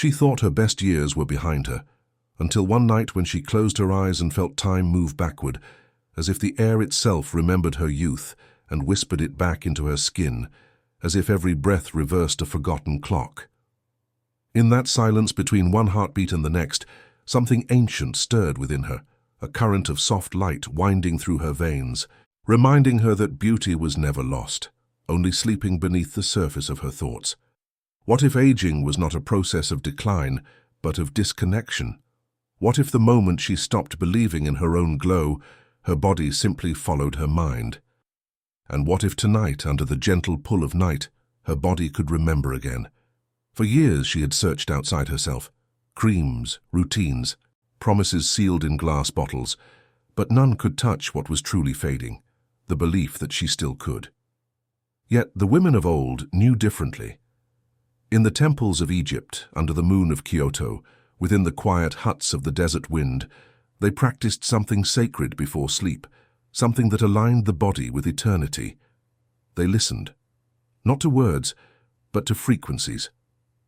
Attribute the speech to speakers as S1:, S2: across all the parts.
S1: She thought her best years were behind her, until one night when she closed her eyes and felt time move backward, as if the air itself remembered her youth and whispered it back into her skin, as if every breath reversed a forgotten clock. In that silence between one heartbeat and the next, something ancient stirred within her, a current of soft light winding through her veins, reminding her that beauty was never lost, only sleeping beneath the surface of her thoughts. What if aging was not a process of decline, but of disconnection? What if the moment she stopped believing in her own glow, her body simply followed her mind? And what if tonight, under the gentle pull of night, her body could remember again? For years she had searched outside herself, creams, routines, promises sealed in glass bottles, but none could touch what was truly fading, the belief that she still could. Yet the women of old knew differently. In the temples of Egypt, under the moon of Kyoto, within the quiet huts of the desert wind, they practiced something sacred before sleep, something that aligned the body with eternity. They listened, not to words, but to frequencies,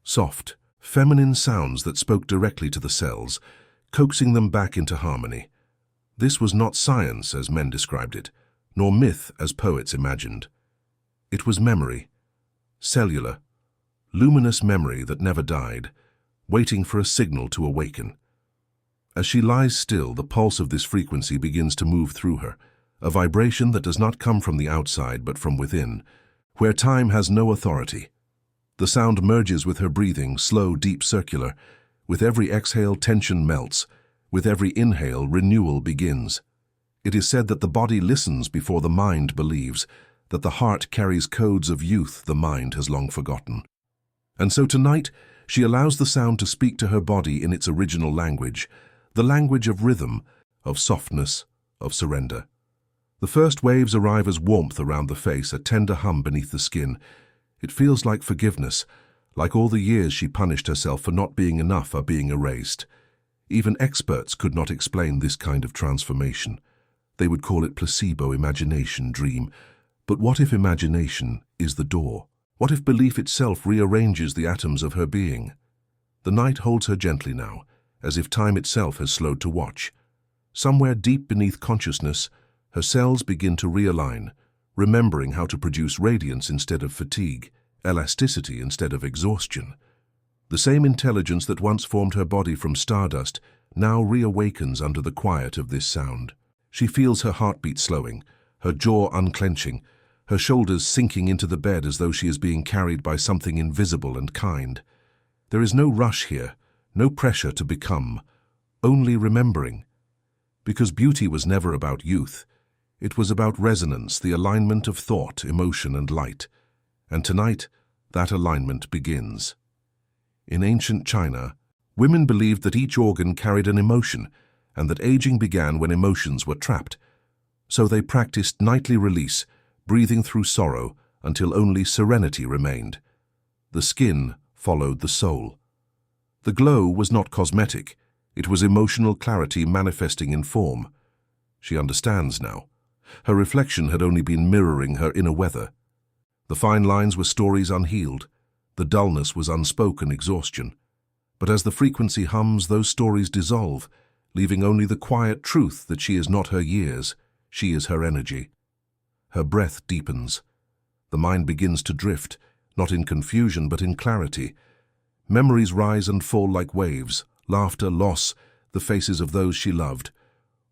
S1: soft, feminine sounds that spoke directly to the cells, coaxing them back into harmony. This was not science as men described it, nor myth as poets imagined. It was memory, cellular, luminous memory that never died, waiting for a signal to awaken. As she lies still, the pulse of this frequency begins to move through her, a vibration that does not come from the outside but from within, where time has no authority. The sound merges with her breathing, slow, deep, circular. With every exhale, tension melts. With every inhale, renewal begins. It is said that the body listens before the mind believes, that the heart carries codes of youth the mind has long forgotten. And so tonight, she allows the sound to speak to her body in its original language, the language of rhythm, of softness, of surrender. The first waves arrive as warmth around the face, a tender hum beneath the skin. It feels like forgiveness, like all the years she punished herself for not being enough are being erased. Even experts could not explain this kind of transformation. They would call it placebo, imagination, dream. But what if imagination is the door? What if belief itself rearranges the atoms of her being? The night holds her gently now, as if time itself has slowed to watch. Somewhere deep beneath consciousness, her cells begin to realign, remembering how to produce radiance instead of fatigue, elasticity instead of exhaustion. The same intelligence that once formed her body from stardust now reawakens under the quiet of this sound. She feels her heartbeat slowing, her jaw unclenching, her shoulders sinking into the bed as though she is being carried by something invisible and kind. There is no rush here, no pressure to become, only remembering. Because beauty was never about youth. It was about resonance, the alignment of thought, emotion, and light. And tonight, that alignment begins. In ancient China, women believed that each organ carried an emotion, and that aging began when emotions were trapped. So they practiced nightly release, breathing through sorrow until only serenity remained. The skin followed the soul. The glow was not cosmetic. It was emotional clarity manifesting in form. She understands now. Her reflection had only been mirroring her inner weather. The fine lines were stories unhealed. The dullness was unspoken exhaustion. But as the frequency hums, those stories dissolve, leaving only the quiet truth that she is not her years, she is her energy. Her breath deepens. The mind begins to drift, not in confusion but in clarity. Memories rise and fall like waves, laughter, loss, the faces of those she loved,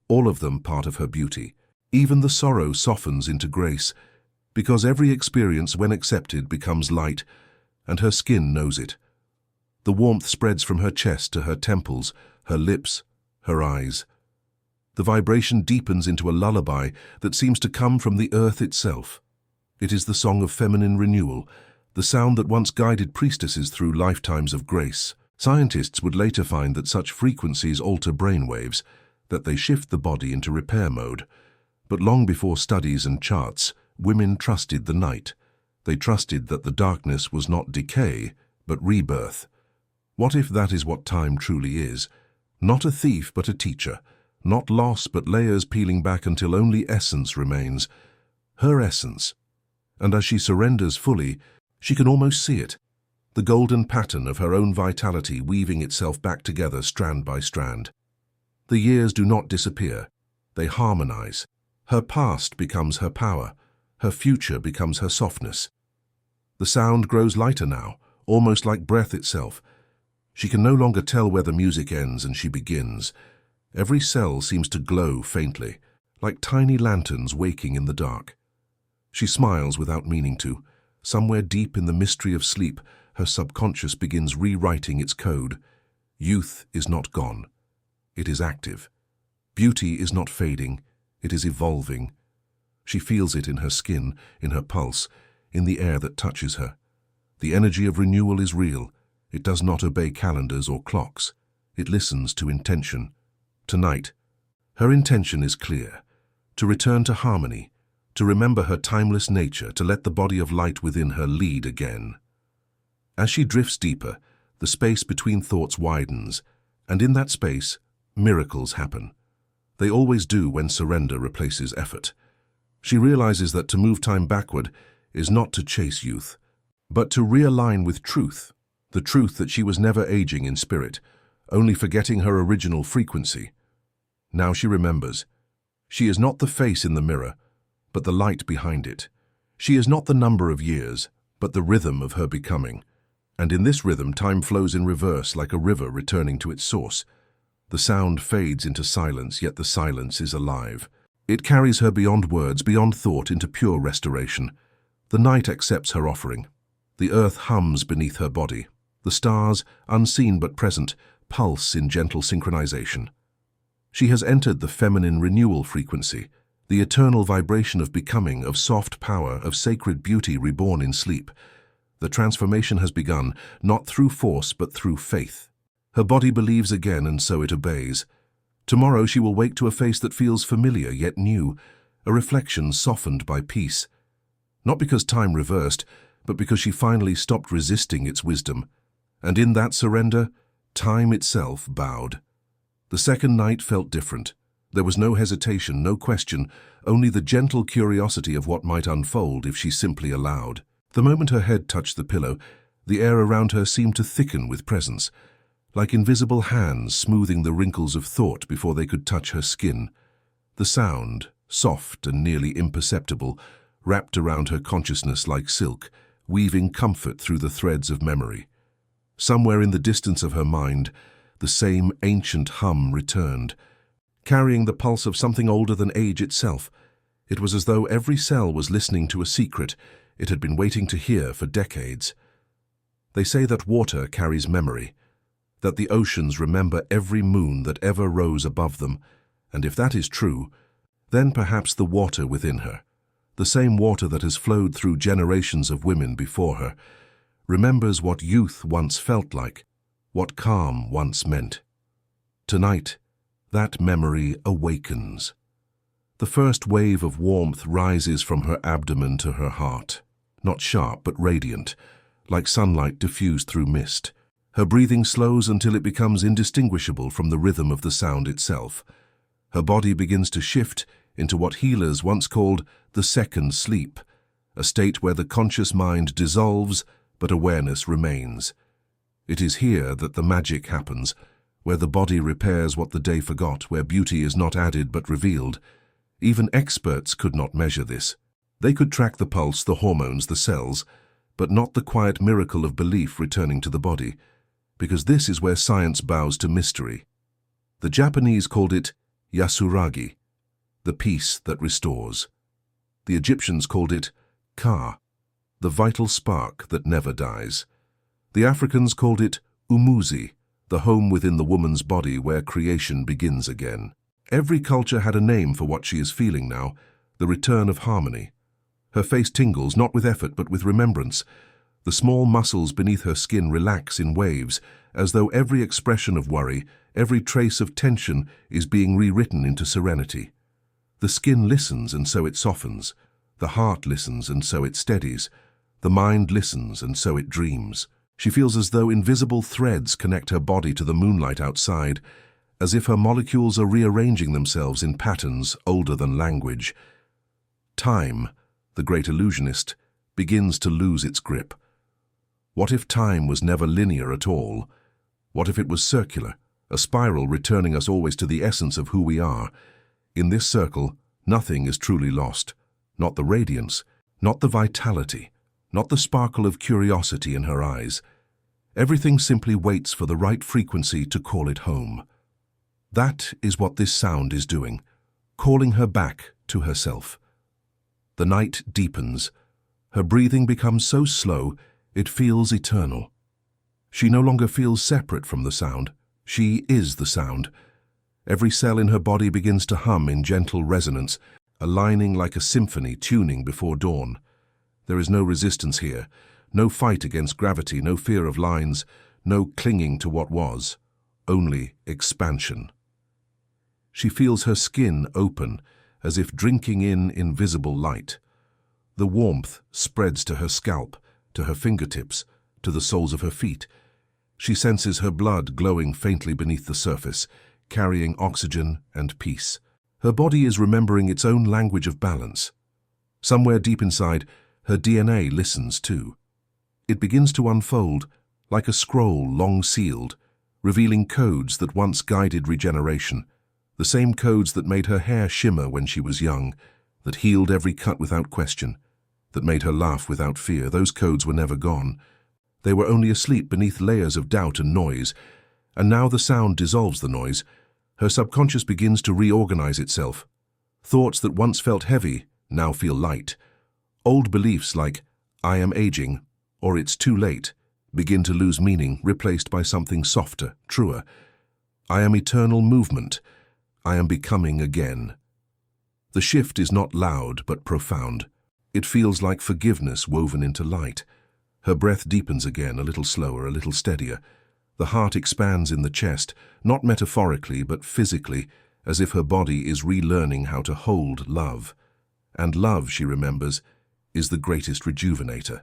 S1: all of them part of her beauty. Even the sorrow softens into grace, because every experience, when accepted, becomes light, and her skin knows it. The warmth spreads from her chest to her temples, her lips, her eyes. The vibration deepens into a lullaby that seems to come from the earth itself. It is the song of feminine renewal, the sound that once guided priestesses through lifetimes of grace. Scientists would later find that such frequencies alter brainwaves, that they shift the body into repair mode. But long before studies and charts, women trusted the night. They trusted that the darkness was not decay, but rebirth. What if that is what time truly is? Not a thief, but a teacher. Not loss, but layers peeling back until only essence remains. Her essence. And as she surrenders fully, she can almost see it. The the golden pattern of her own vitality weaving itself back together strand by strand. The years do not disappear, they harmonize. Her past becomes her power, her future becomes her softness. The sound grows lighter now, almost like breath itself. She can no longer tell where the music ends and she begins. Every cell seems to glow faintly, like tiny lanterns waking in the dark. She smiles without meaning to. Somewhere deep in the mystery of sleep, her subconscious begins rewriting its code. Youth is not gone. It is active. Beauty is not fading. It is evolving. She feels it in her skin, in her pulse, in the air that touches her. The energy of renewal is real. It does not obey calendars or clocks. It listens to intention. Tonight, her intention is clear. To return to harmony, to remember her timeless nature, to let the body of light within her lead again. As she drifts deeper, the space between thoughts widens, and in that space, miracles happen. They always do when surrender replaces effort. She realizes that to move time backward is not to chase youth, but to realign with truth, the truth that she was never aging in spirit, only forgetting her original frequency. Now she remembers. She is not the face in the mirror, but the light behind it. She is not the number of years, but the rhythm of her becoming. And in this rhythm, time flows in reverse like a river returning to its source. The sound fades into silence, yet the silence is alive. It carries her beyond words, beyond thought, into pure restoration. The night accepts her offering. The earth hums beneath her body. The stars, unseen but present, pulse in gentle synchronization. She has entered the feminine renewal frequency, the eternal vibration of becoming, of soft power, of sacred beauty reborn in sleep. The transformation has begun, not through force but through faith. Her body believes again, and so it obeys. Tomorrow she will wake to a face that feels familiar yet new, a reflection softened by peace. Not because time reversed, but because she finally stopped resisting its wisdom. And in that surrender, time itself bowed. The second night felt different. There was no hesitation, no question, only the gentle curiosity of what might unfold if she simply allowed. The moment her head touched the pillow, the air around her seemed to thicken with presence, like invisible hands smoothing the wrinkles of thought before they could touch her skin. The sound, soft and nearly imperceptible, wrapped around her consciousness like silk, weaving comfort through the threads of memory. Somewhere in the distance of her mind, the same ancient hum returned, carrying the pulse of something older than age itself. It was as though every cell was listening to a secret it had been waiting to hear for decades. They say that water carries memory, that the oceans remember every moon that ever rose above them, and if that is true, then perhaps the water within her, the same water that has flowed through generations of women before her, remembers what youth once felt like, what calm once meant. Tonight, that memory awakens. The first wave of warmth rises from her abdomen to her heart, not sharp but radiant, like sunlight diffused through mist. Her breathing slows until it becomes indistinguishable from the rhythm of the sound itself. Her body begins to shift into what healers once called the second sleep, a state where the conscious mind dissolves but awareness remains. It is here that the magic happens, where the body repairs what the day forgot, where beauty is not added but revealed. Even experts could not measure this. They could track the pulse, the hormones, the cells, but not the quiet miracle of belief returning to the body, because this is where science bows to mystery. The Japanese called it yasuragi, the peace that restores. The Egyptians called it ka, the vital spark that never dies. The Africans called it umuzi, the home within the woman's body where creation begins again. Every culture had a name for what she is feeling now, the return of harmony. Her face tingles, not with effort but with remembrance. The small muscles beneath her skin relax in waves, as though every expression of worry, every trace of tension is being rewritten into serenity. The skin listens and so it softens. The heart listens and so it steadies. The mind listens and so it dreams. She feels as though invisible threads connect her body to the moonlight outside, as if her molecules are rearranging themselves in patterns older than language. Time, the great illusionist, begins to lose its grip. What if time was never linear at all? What if it was circular, a spiral returning us always to the essence of who we are? In this circle, nothing is truly lost. Not the radiance, not the vitality, not the sparkle of curiosity in her eyes. Everything simply waits for the right frequency to call it home. That is what this sound is doing, calling her back to herself. The night deepens. Her breathing becomes so slow, it feels eternal. She no longer feels separate from the sound. She is the sound. Every cell in her body begins to hum in gentle resonance, aligning like a symphony tuning before dawn. There is no resistance here, no fight against gravity, no fear of lines, no clinging to what was, only expansion. She feels her skin open, as if drinking in invisible light. The warmth spreads to her scalp, to her fingertips, to the soles of her feet. She senses her blood glowing faintly beneath the surface, carrying oxygen and peace. Her body is remembering its own language of balance. Somewhere deep inside, her DNA listens too. It begins to unfold, like a scroll long sealed, revealing codes that once guided regeneration, the same codes that made her hair shimmer when she was young, that healed every cut without question, that made her laugh without fear. Those codes were never gone. They were only asleep beneath layers of doubt and noise, and now the sound dissolves the noise. Her subconscious begins to reorganize itself. Thoughts that once felt heavy now feel light. Old beliefs like, "I am aging," or "it's too late," begin to lose meaning, replaced by something softer, truer. "I am eternal movement. I am becoming again." The shift is not loud but profound. It feels like forgiveness woven into light. Her breath deepens again, a little slower, a little steadier. The heart expands in the chest, not metaphorically but physically, as if her body is relearning how to hold love. And love, she remembers, is the greatest rejuvenator.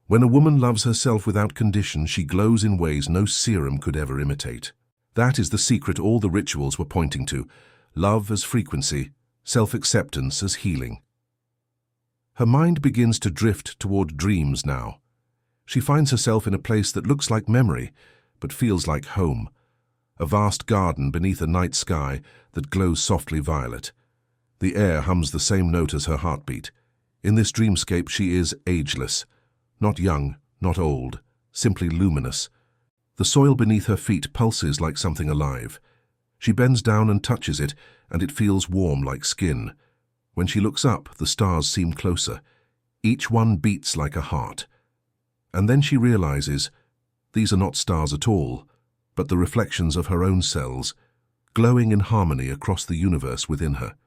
S1: When a woman loves herself without condition, she glows in ways no serum could ever imitate. That is the secret all the rituals were pointing to: love as frequency, self-acceptance as healing. Her mind begins to drift toward dreams now. She finds herself in a place that looks like memory, but feels like home. A vast garden beneath a night sky that glows softly violet. The air hums the same note as her heartbeat. In this dreamscape she is ageless. Not young, not old, simply luminous. The soil beneath her feet pulses like something alive. She bends down and touches it, and it feels warm like skin. When she looks up, the stars seem closer. Each one beats like a heart. And then she realizes, these are not stars at all, but the reflections of her own cells, glowing in harmony across the universe within her.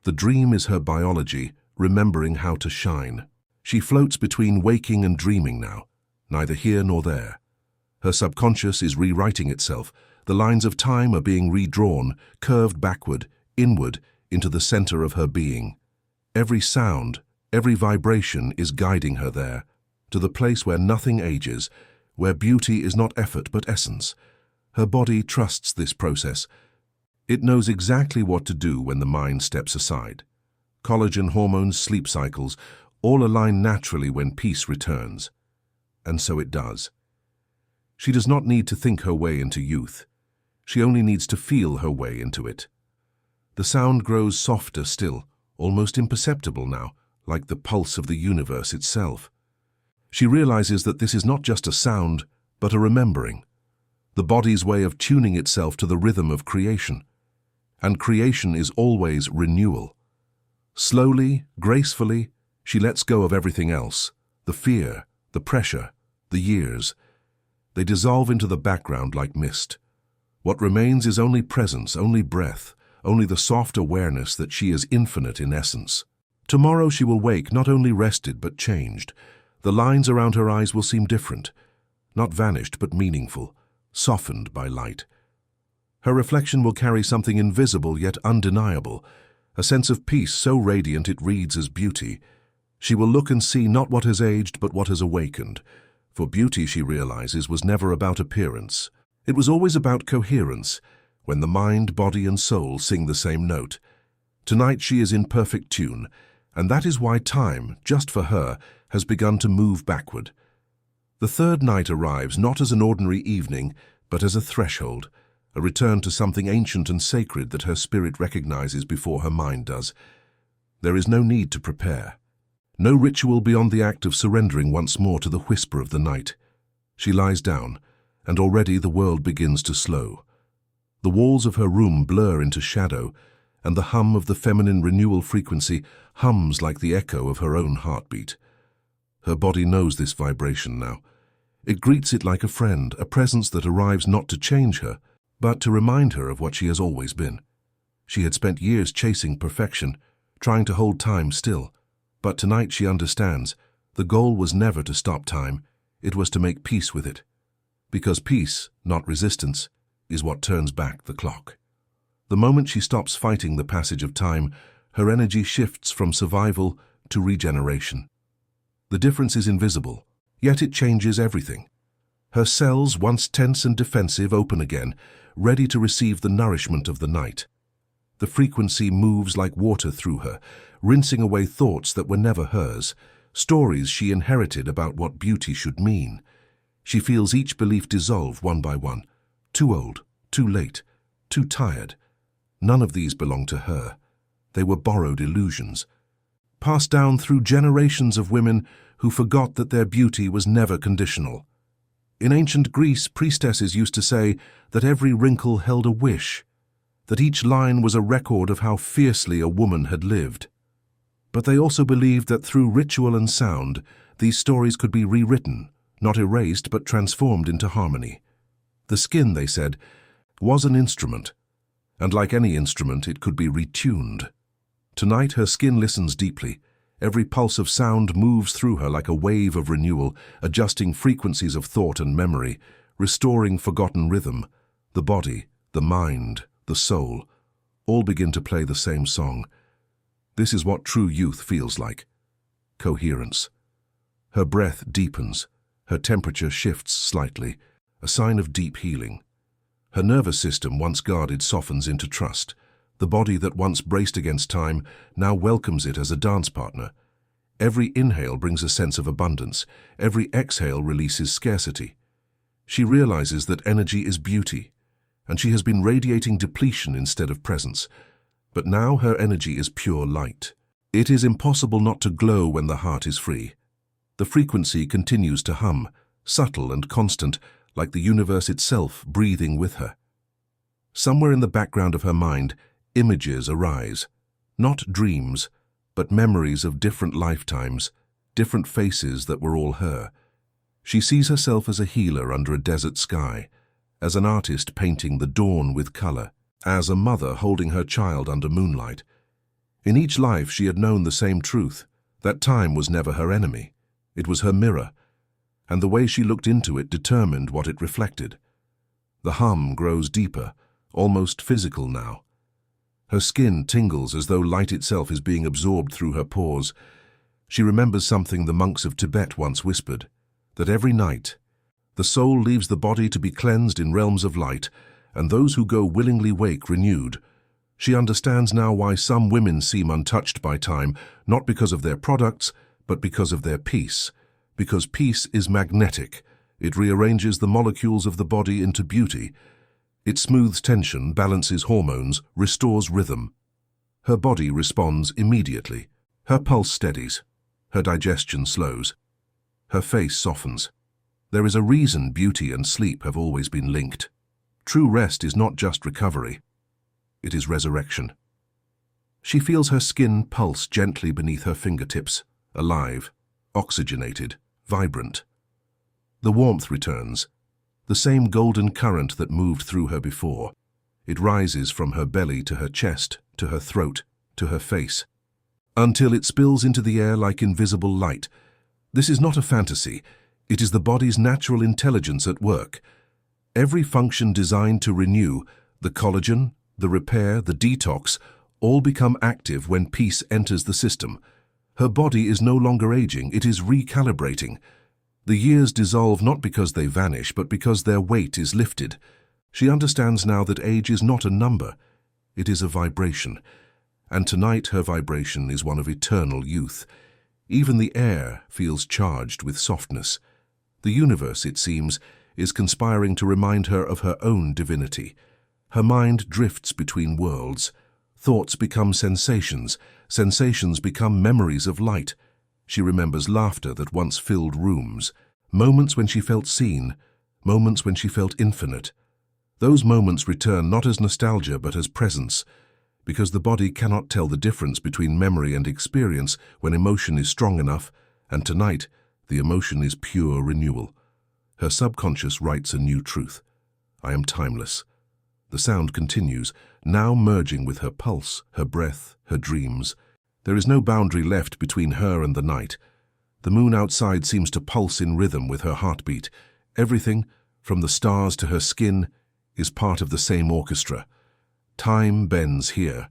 S1: The dream is her biology, remembering how to shine. She floats between waking and dreaming now, neither here nor there. Her subconscious is rewriting itself. The lines of time are being redrawn, curved backward, inward, into the center of her being. Every sound, every vibration is guiding her there, to the place where nothing ages, where beauty is not effort but essence. Her body trusts this process. It knows exactly what to do when the mind steps aside. Collagen hormones, sleep cycles, all align naturally when peace returns. And so it does. She does not need to think her way into youth. She only needs to feel her way into it. The sound grows softer still, almost imperceptible now, like the pulse of the universe itself. She realizes that this is not just a sound, but a remembering. The body's way of tuning itself to the rhythm of creation. And creation is always renewal. Slowly, gracefully, she lets go of everything else. The fear, the pressure, the years. They dissolve into the background like mist. What remains is only presence, only breath, only the soft awareness that she is infinite in essence. Tomorrow she will wake not only rested but changed. The lines around her eyes will seem different, not vanished but meaningful, softened by light. Her reflection will carry something invisible yet undeniable, a sense of peace so radiant it reads as beauty. She will look and see not what has aged but what has awakened. For beauty, she realizes, was never about appearance. It was always about coherence, when the mind, body and soul sing the same note. Tonight she is in perfect tune, and that is why time, just for her, has begun to move backward. The third night arrives not as an ordinary evening, but as a threshold, a return to something ancient and sacred that her spirit recognizes before her mind does. There is no need to prepare. No ritual beyond the act of surrendering once more to the whisper of the night. She lies down, and already the world begins to slow. The walls of her room blur into shadow, and the hum of the feminine renewal frequency hums like the echo of her own heartbeat. Her body knows this vibration now. It greets it like a friend, a presence that arrives not to change her, but to remind her of what she has always been. She had spent years chasing perfection, trying to hold time still. But tonight she understands, the goal was never to stop time, it was to make peace with it. Because peace, not resistance, is what turns back the clock. The moment she stops fighting the passage of time, her energy shifts from survival to regeneration. The difference is invisible, yet it changes everything. Her cells, once tense and defensive, open again, ready to receive the nourishment of the night. The frequency moves like water through her, rinsing away thoughts that were never hers, stories she inherited about what beauty should mean. She feels each belief dissolve one by one. Too old, too late, too tired. None of these belong to her. They were borrowed illusions, passed down through generations of women who forgot that their beauty was never conditional. In ancient Greece, priestesses used to say that every wrinkle held a wish, that each line was a record of how fiercely a woman had lived. But they also believed that through ritual and sound, these stories could be rewritten, not erased but transformed into harmony. The skin, they said, was an instrument, and like any instrument, it could be retuned. Tonight her skin listens deeply. Every pulse of sound moves through her like a wave of renewal, adjusting frequencies of thought and memory, restoring forgotten rhythm. The body, the mind, the soul, all begin to play the same song. This is what true youth feels like. Coherence. Her breath deepens, her temperature shifts slightly, a sign of deep healing. Her nervous system, once guarded, softens into trust. The body that once braced against time now welcomes it as a dance partner. Every inhale brings a sense of abundance. Every exhale releases scarcity. She realizes that energy is beauty, and she has been radiating depletion instead of presence. But now her energy is pure light. It is impossible not to glow when the heart is free. The frequency continues to hum, subtle and constant, like the universe itself breathing with her. Somewhere in the background of her mind, images arise, not dreams, but memories of different lifetimes, different faces that were all her. She sees herself as a healer under a desert sky, as an artist painting the dawn with color, as a mother holding her child under moonlight. In each life she had known the same truth, that time was never her enemy. It was her mirror, and the way she looked into it determined what it reflected. The hum grows deeper, almost physical now. Her skin tingles as though light itself is being absorbed through her pores. She remembers something the monks of Tibet once whispered, that every night the soul leaves the body to be cleansed in realms of light, and those who go willingly wake renewed. She understands now why some women seem untouched by time, not because of their products, but because of their peace. Because peace is magnetic. It rearranges the molecules of the body into beauty. It smooths tension, balances hormones, restores rhythm. Her body responds immediately. Her pulse steadies. Her digestion slows. Her face softens. There is a reason beauty and sleep have always been linked. True rest is not just recovery. It is resurrection. She feels her skin pulse gently beneath her fingertips, alive, oxygenated, vibrant. The warmth returns, the same golden current that moved through her before. It rises from her belly to her chest, to her throat, to her face, until it spills into the air like invisible light. This is not a fantasy. It is the body's natural intelligence at work. Every function designed to renew, the collagen, the repair, the detox, all become active when peace enters the system. Her body is no longer aging, it is recalibrating. The years dissolve not because they vanish, but because their weight is lifted. She understands now that age is not a number, it is a vibration. And tonight her vibration is one of eternal youth. Even the air feels charged with softness. The universe, it seems, is conspiring to remind her of her own divinity. Her mind drifts between worlds. Thoughts become sensations. Sensations become memories of light. She remembers laughter that once filled rooms, moments when she felt seen, moments when she felt infinite. Those moments return not as nostalgia but as presence, because the body cannot tell the difference between memory and experience when emotion is strong enough, and tonight the emotion is pure renewal. Her subconscious writes a new truth. I am timeless. The sound continues, now merging with her pulse, her breath, her dreams. There is no boundary left between her and the night. The moon outside seems to pulse in rhythm with her heartbeat. Everything, from the stars to her skin, is part of the same orchestra. Time bends here.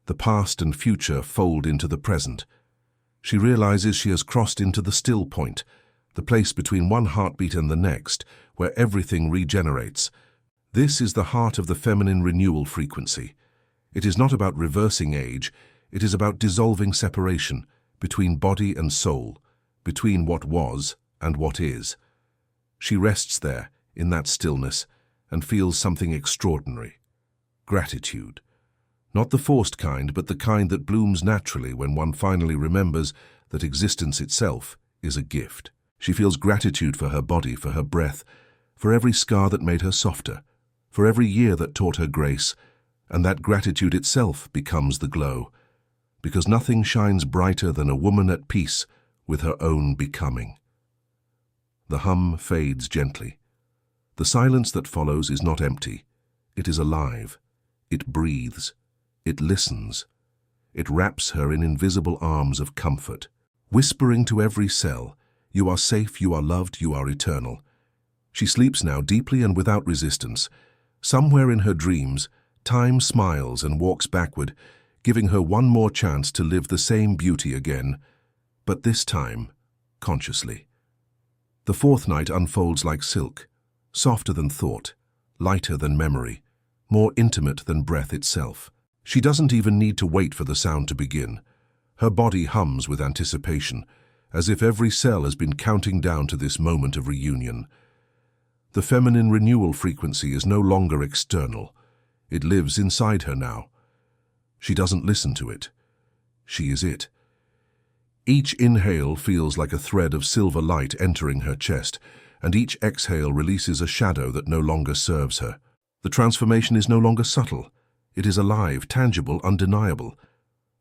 S1: The past and future fold into the present. She realizes she has crossed into the still point, the place between one heartbeat and the next, where everything regenerates. This is the heart of the feminine renewal frequency. It is not about reversing age, it is about dissolving separation between body and soul, between what was and what is. She rests there, in that stillness, and feels something extraordinary. Gratitude. Not the forced kind, but the kind that blooms naturally when one finally remembers that existence itself is a gift. She feels gratitude for her body, for her breath, for every scar that made her softer, for every year that taught her grace, and that gratitude itself becomes the glow, because nothing shines brighter than a woman at peace with her own becoming. The hum fades gently. The silence that follows is not empty. It is alive. It breathes. It listens. It wraps her in invisible arms of comfort, whispering to every cell, "You are safe, you are loved, you are eternal." She sleeps now deeply and without resistance. Somewhere in her dreams, time smiles and walks backward, giving her one more chance to live the same beauty again, but this time, consciously. The fourth night unfolds like silk, softer than thought, lighter than memory, more intimate than breath itself. She doesn't even need to wait for the sound to begin. Her body hums with anticipation, as if every cell has been counting down to this moment of reunion. The feminine renewal frequency is no longer external. It lives inside her now. She doesn't listen to it. She is it. Each inhale feels like a thread of silver light entering her chest, and each exhale releases a shadow that no longer serves her. The transformation is no longer subtle. It is alive, tangible, undeniable.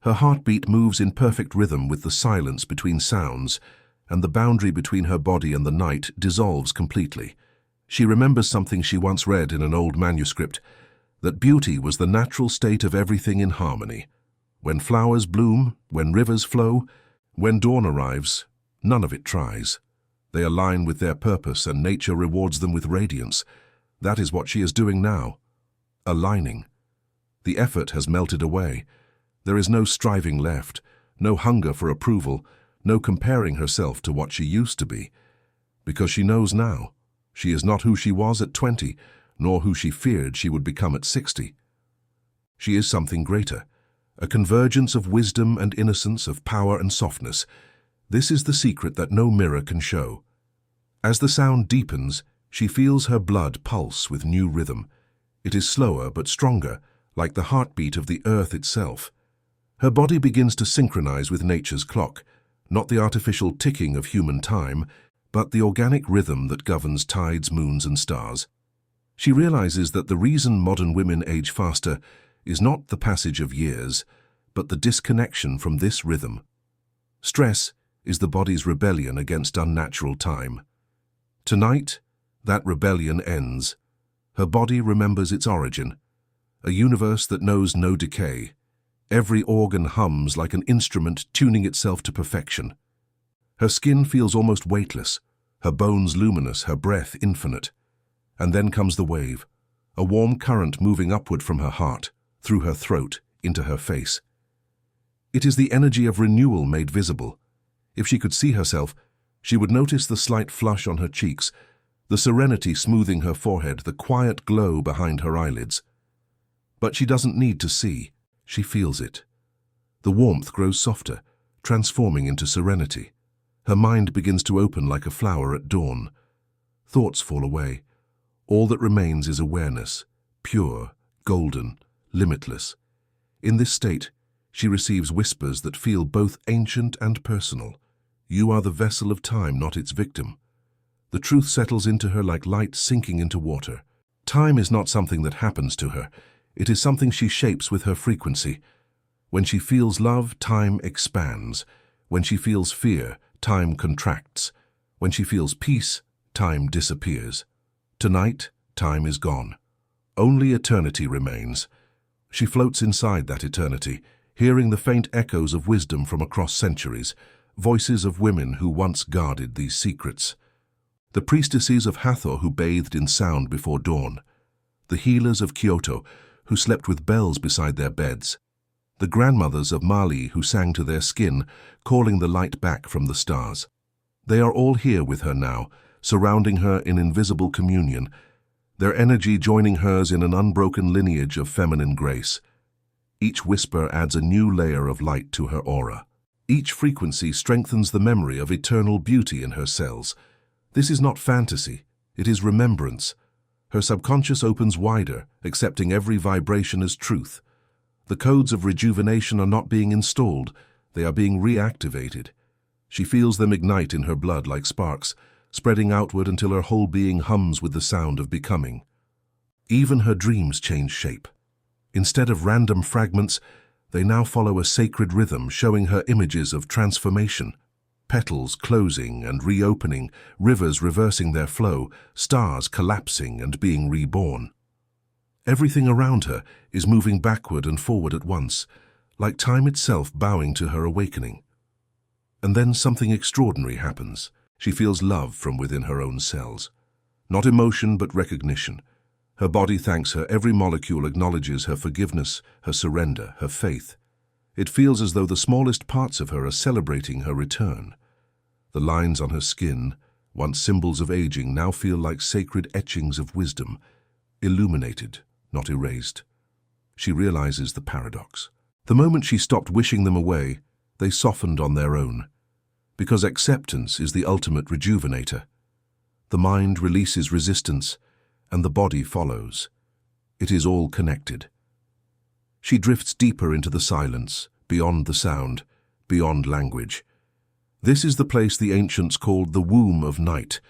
S1: Her heartbeat moves in perfect rhythm with the silence between sounds, and the boundary between her body and the night dissolves completely. She remembers something she once read in an old manuscript, that beauty was the natural state of everything in harmony. When flowers bloom, when rivers flow, when dawn arrives, none of it tries. They align with their purpose and nature rewards them with radiance. That is what she is doing now. Aligning. The effort has melted away. There is no striving left, no hunger for approval, no comparing herself to what she used to be. Because she knows now, she is not who she was at 20, nor who she feared she would become at 60. She is something greater, a convergence of wisdom and innocence, of power and softness. This is the secret that no mirror can show. As the sound deepens, she feels her blood pulse with new rhythm. It is slower but stronger, like the heartbeat of the earth itself. Her body begins to synchronize with nature's clock, not the artificial ticking of human time, but the organic rhythm that governs tides, moons, and stars. She realizes that the reason modern women age faster is not the passage of years, but the disconnection from this rhythm. Stress is the body's rebellion against unnatural time. Tonight, that rebellion ends. Her body remembers its origin, a universe that knows no decay. Every organ hums like an instrument tuning itself to perfection. Her skin feels almost weightless, her bones luminous, her breath infinite. And then comes the wave, a warm current moving upward from her heart, through her throat, into her face. It is the energy of renewal made visible. If she could see herself, she would notice the slight flush on her cheeks, the serenity smoothing her forehead, the quiet glow behind her eyelids. But she doesn't need to see, she feels it. The warmth grows softer, transforming into serenity. Her mind begins to open like a flower at dawn. Thoughts fall away. All that remains is awareness, pure, golden, limitless. In this state, she receives whispers that feel both ancient and personal. You are the vessel of time, not its victim. The truth settles into her like light sinking into water. Time is not something that happens to her. It is something she shapes with her frequency. When she feels love, time expands. When she feels fear, time contracts. When she feels peace, time disappears. Tonight, time is gone. Only eternity remains. She floats inside that eternity, hearing the faint echoes of wisdom from across centuries, voices of women who once guarded these secrets. The priestesses of Hathor who bathed in sound before dawn. The healers of Kyoto who slept with bells beside their beds. The grandmothers of Mali who sang to their skin, calling the light back from the stars. They are all here with her now, surrounding her in invisible communion, their energy joining hers in an unbroken lineage of feminine grace. Each whisper adds a new layer of light to her aura. Each frequency strengthens the memory of eternal beauty in her cells. This is not fantasy, it is remembrance. Her subconscious opens wider, accepting every vibration as truth. The codes of rejuvenation are not being installed, they are being reactivated. She feels them ignite in her blood like sparks, spreading outward until her whole being hums with the sound of becoming. Even her dreams change shape. Instead of random fragments, they now follow a sacred rhythm showing her images of transformation. Petals closing and reopening, rivers reversing their flow, stars collapsing and being reborn. Everything around her is moving backward and forward at once, like time itself bowing to her awakening. And then something extraordinary happens. She feels love from within her own cells. Not emotion, but recognition. Her body thanks her, every molecule acknowledges her forgiveness, her surrender, her faith. It feels as though the smallest parts of her are celebrating her return. The lines on her skin, once symbols of aging, now feel like sacred etchings of wisdom, illuminated, not erased. She realizes the paradox. The moment she stopped wishing them away, they softened on their own. Because acceptance is the ultimate rejuvenator. The mind releases resistance, and the body follows. It is all connected. She drifts deeper into the silence, beyond the sound, beyond language. This is the place the ancients called the womb of night,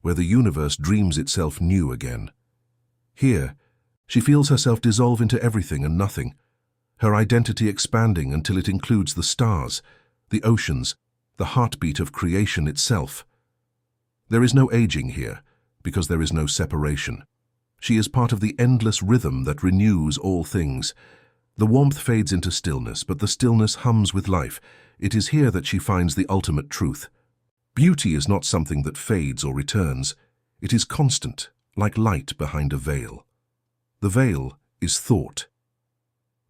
S1: where the universe dreams itself new again. Here, she feels herself dissolve into everything and nothing, her identity expanding until it includes the stars, the oceans, the heartbeat of creation itself. There is no aging here, because there is no separation. She is part of the endless rhythm that renews all things. The warmth fades into stillness, but the stillness hums with life. It is here that she finds the ultimate truth. Beauty is not something that fades or returns. It is constant, like light behind a veil. The veil is thought.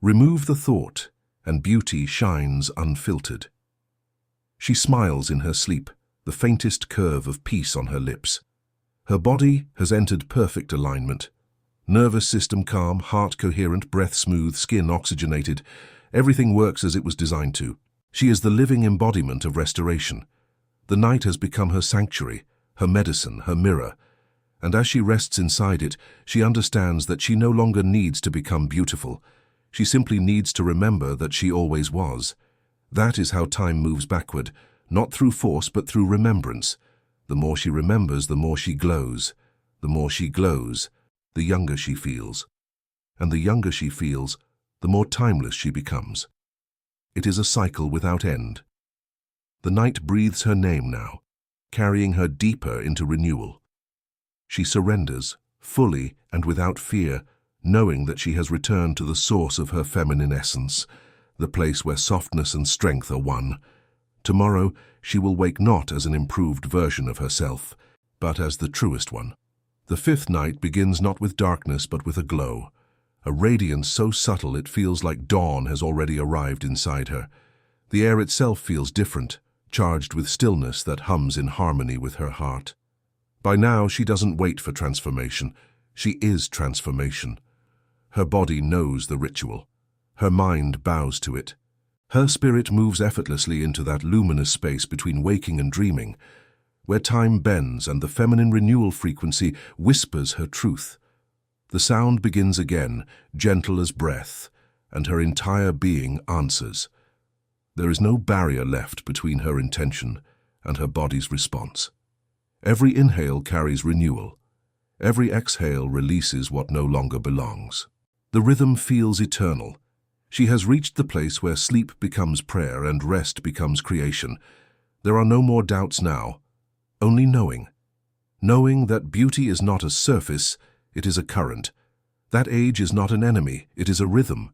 S1: Remove the thought, and beauty shines unfiltered. She smiles in her sleep, the faintest curve of peace on her lips. Her body has entered perfect alignment. Nervous system calm, heart coherent, breath smooth, skin oxygenated. Everything works as it was designed to. She is the living embodiment of restoration. The night has become her sanctuary, her medicine, her mirror. And as she rests inside it, she understands that she no longer needs to become beautiful. She simply needs to remember that she always was. That is how time moves backward, not through force but through remembrance. The more she remembers, the more she glows. The more she glows, the younger she feels. And the younger she feels, the more timeless she becomes. It is a cycle without end. The night breathes her name now, carrying her deeper into renewal. She surrenders, fully and without fear, knowing that she has returned to the source of her feminine essence, the place where softness and strength are one. Tomorrow, she will wake not as an improved version of herself, but as the truest one. The fifth night begins not with darkness but with a glow, a radiance so subtle it feels like dawn has already arrived inside her. The air itself feels different, charged with stillness that hums in harmony with her heart. By now, she doesn't wait for transformation. She is transformation. Her body knows the ritual. Her mind bows to it. Her spirit moves effortlessly into that luminous space between waking and dreaming, where time bends and the feminine renewal frequency whispers her truth. The sound begins again, gentle as breath, and her entire being answers. There is no barrier left between her intention and her body's response. Every inhale carries renewal. Every exhale releases what no longer belongs. The rhythm feels eternal. She has reached the place where sleep becomes prayer and rest becomes creation. There are no more doubts now, only knowing. Knowing that beauty is not a surface, it is a current. That age is not an enemy, it is a rhythm.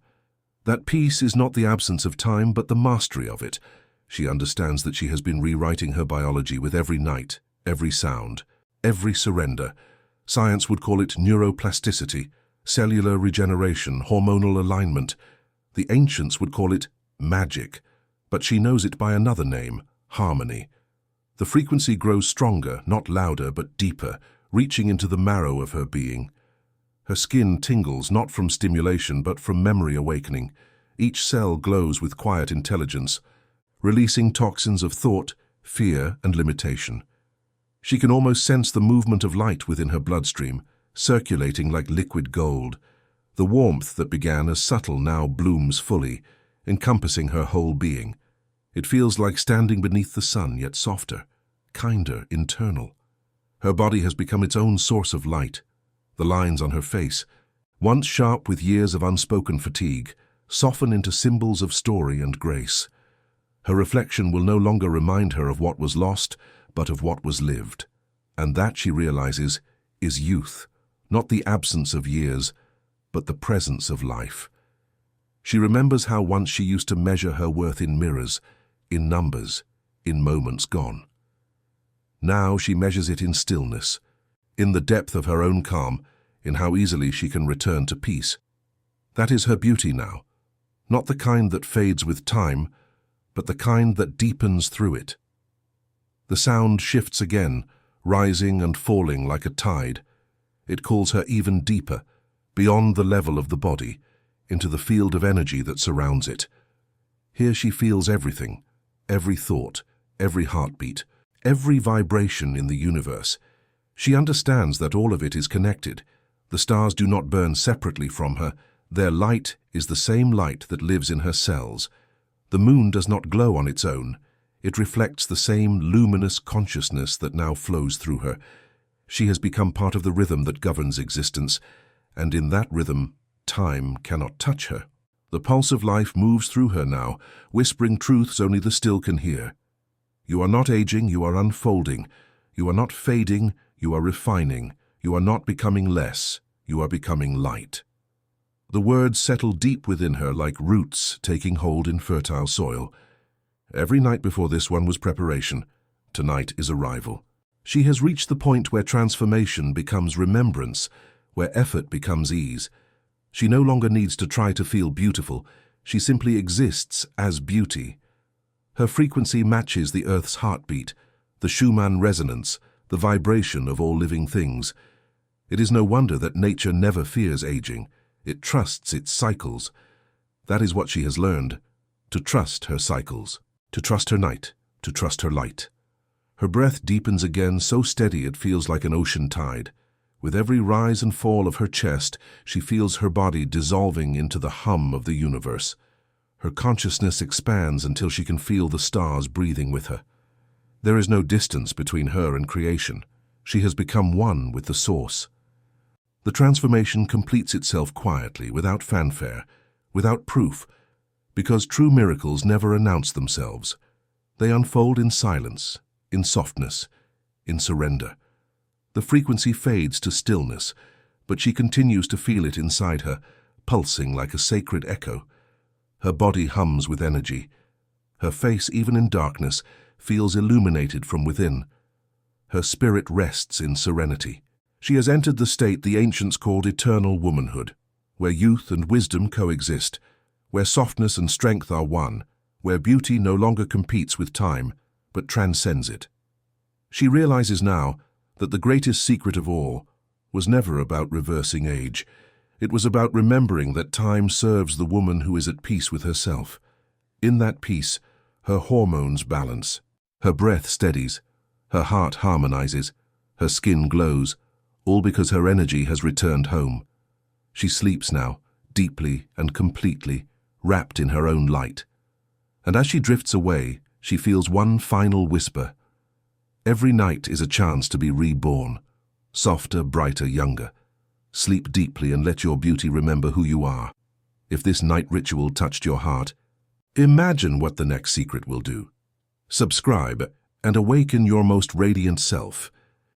S1: That peace is not the absence of time, but the mastery of it. She understands that she has been rewriting her biology with every night, every sound, every surrender. Science would call it neuroplasticity, cellular regeneration, hormonal alignment. The ancients would call it magic, but she knows it by another name, harmony. The frequency grows stronger, not louder, but deeper, reaching into the marrow of her being. Her skin tingles not from stimulation, but from memory awakening. Each cell glows with quiet intelligence, releasing toxins of thought, fear, and limitation. She can almost sense the movement of light within her bloodstream, circulating like liquid gold. The warmth that began as subtle now blooms fully, encompassing her whole being. It feels like standing beneath the sun, yet softer, kinder, internal. Her body has become its own source of light. The lines on her face, once sharp with years of unspoken fatigue, soften into symbols of story and grace. Her reflection will no longer remind her of what was lost, but of what was lived. And that, she realizes, is youth, not the absence of years, but the presence of life. She remembers how once she used to measure her worth in mirrors, in numbers, in moments gone. Now she measures it in stillness, in the depth of her own calm, in how easily she can return to peace. That is her beauty now, not the kind that fades with time, but the kind that deepens through it. The sound shifts again, rising and falling like a tide. It calls her even deeper, beyond the level of the body, into the field of energy that surrounds it. Here she feels everything, every thought, every heartbeat, every vibration in the universe. She understands that all of it is connected. The stars do not burn separately from her. Their light is the same light that lives in her cells. The moon does not glow on its own. It reflects the same luminous consciousness that now flows through her. She has become part of the rhythm that governs existence, and in that rhythm, time cannot touch her. The pulse of life moves through her now, whispering truths only the still can hear. You are not aging, you are unfolding. You are not fading, you are refining. You are not becoming less, you are becoming light. The words settle deep within her like roots taking hold in fertile soil. Every night before this one was preparation. Tonight is arrival. She has reached the point where transformation becomes remembrance, where effort becomes ease. She no longer needs to try to feel beautiful. She simply exists as beauty. Her frequency matches the Earth's heartbeat, the Schumann resonance, the vibration of all living things. It is no wonder that nature never fears aging. It trusts its cycles. That is what she has learned, to trust her cycles, to trust her night, to trust her light. Her breath deepens again, so steady it feels like an ocean tide. With every rise and fall of her chest, she feels her body dissolving into the hum of the universe. Her consciousness expands until she can feel the stars breathing with her. There is no distance between her and creation. She has become one with the source. The transformation completes itself quietly, without fanfare, without proof, because true miracles never announce themselves. They unfold in silence, in softness, in surrender. The frequency fades to stillness, but she continues to feel it inside her, pulsing like a sacred echo. Her body hums with energy. Her face, even in darkness, feels illuminated from within. Her spirit rests in serenity. She has entered the state the ancients called eternal womanhood, where youth and wisdom coexist, where softness and strength are one, where beauty no longer competes with time, but transcends it. She realizes now that the greatest secret of all was never about reversing age. It was about remembering that time serves the woman who is at peace with herself. In that peace, her hormones balance, her breath steadies, Her heart harmonizes, her skin glows, all because her energy has returned home. She sleeps now, deeply and completely, wrapped in her own light. And as she drifts away, she feels one final whisper. Every night is a chance to be reborn, softer, brighter, younger. Sleep deeply and let your beauty remember who you are. If this night ritual touched your heart, imagine what the next secret will do. Subscribe and awaken your most radiant self.